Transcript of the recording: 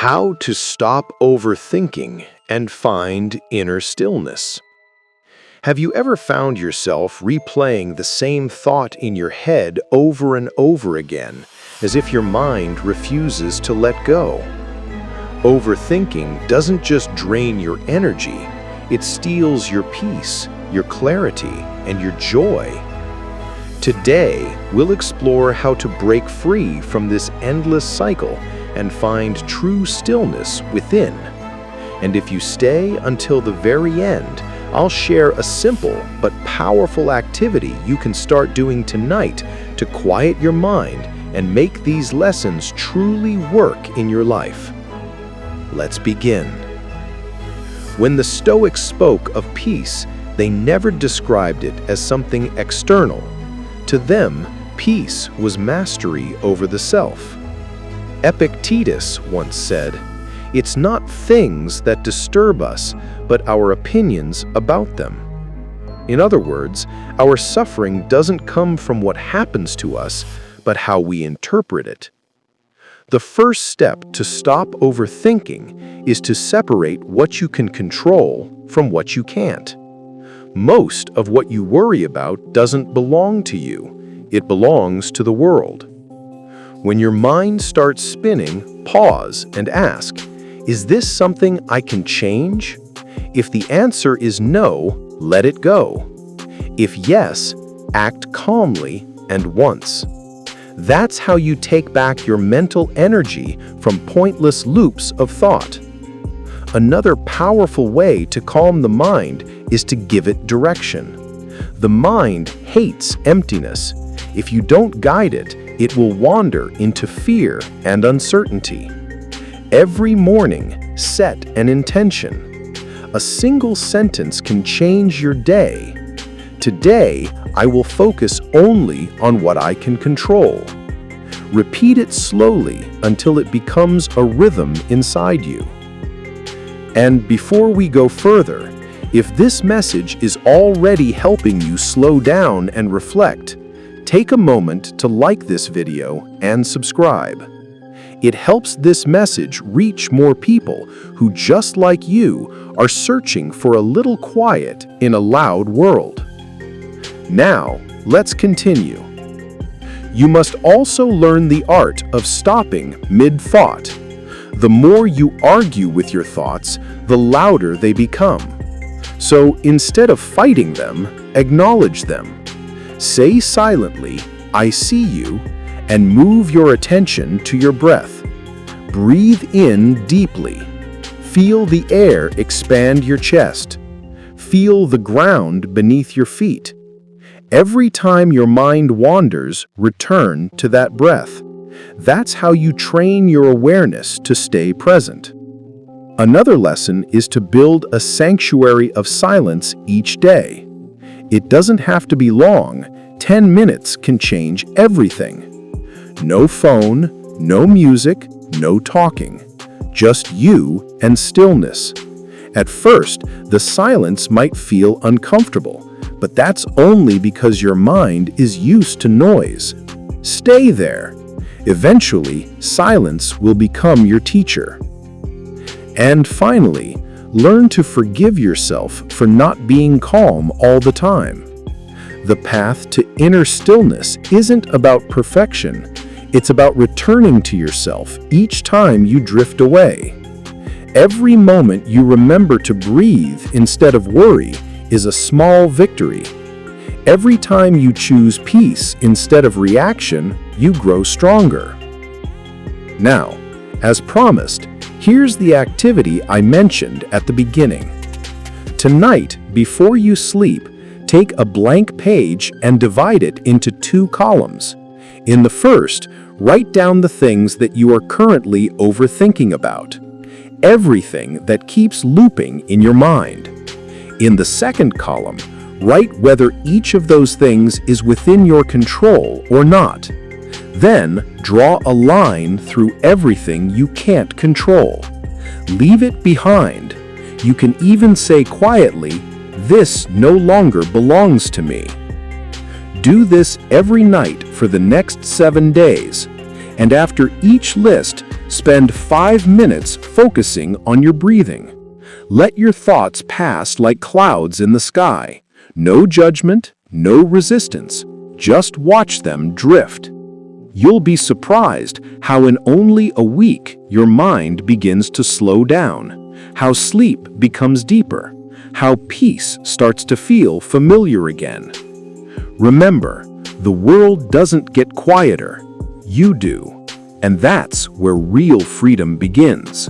How to stop overthinking and find inner stillness. Have you ever found yourself replaying the same thought in your head over and over again, as if your mind refuses to let go? Overthinking doesn't just drain your energy, it steals your peace, your clarity, and your joy. Today, we'll explore how to break free from this endless cycle and find true stillness within. And if you stay until the very end, I'll share a simple but powerful activity you can start doing tonight to quiet your mind and make these lessons truly work in your life. Let's begin. When the Stoics spoke of peace, they never described it as something external. To them, peace was mastery over the self. Epictetus once said, "It's not things that disturb us, but our opinions about them." In other words, our suffering doesn't come from what happens to us, but how we interpret it. The first step to stop overthinking is to separate what you can control from what you can't. Most of what you worry about doesn't belong to you. It belongs to the world. When your mind starts spinning, pause and ask, "Is this something I can change?" If the answer is no, let it go. If yes, act calmly and once. That's how you take back your mental energy from pointless loops of thought. Another powerful way to calm the mind is to give it direction. The mind hates emptiness. If you don't guide it, it will wander into fear and uncertainty. Every morning, set an intention. A single sentence can change your day. Today, I will focus only on what I can control. Repeat it slowly until it becomes a rhythm inside you. And before we go further, if this message is already helping you slow down and reflect, take a moment to like this video and subscribe. It helps this message reach more people who, just like you, are searching for a little quiet in a loud world. Now, let's continue. You must also learn the art of stopping mid-thought. The more you argue with your thoughts, the louder they become. So instead of fighting them, acknowledge them. Say silently, "I see you," and move your attention to your breath. Breathe in deeply. Feel the air expand your chest. Feel the ground beneath your feet. Every time your mind wanders, return to that breath. That's how you train your awareness to stay present. Another lesson is to build a sanctuary of silence each day. It doesn't have to be long. 10 minutes can change everything. No phone, no music, no talking. Just you and stillness. At first, the silence might feel uncomfortable, but that's only because your mind is used to noise. Stay there. Eventually, silence will become your teacher. And finally, learn to forgive yourself for not being calm all the time. The path to inner stillness isn't about perfection. It's about returning to yourself each time you drift away. Every moment you remember to breathe instead of worry is a small victory. Every time you choose peace instead of reaction, you grow stronger. Now, as promised, here's the activity I mentioned at the beginning. Tonight, before you sleep, take a blank page and divide it into 2 columns. In the first, write down the things that you are currently overthinking about. Everything that keeps looping in your mind. In the second column, write whether each of those things is within your control or not. Then, draw a line through everything you can't control. Leave it behind. You can even say quietly, "This no longer belongs to me." Do this every night for the next 7 days. And after each list, Spend 5 minutes focusing on your breathing. Let your thoughts pass like clouds in the sky. No judgment, no resistance. Just watch them drift. You'll be surprised how in only a week your mind begins to slow down, how sleep becomes deeper, how peace starts to feel familiar again. Remember, the world doesn't get quieter. You do. And that's where real freedom begins.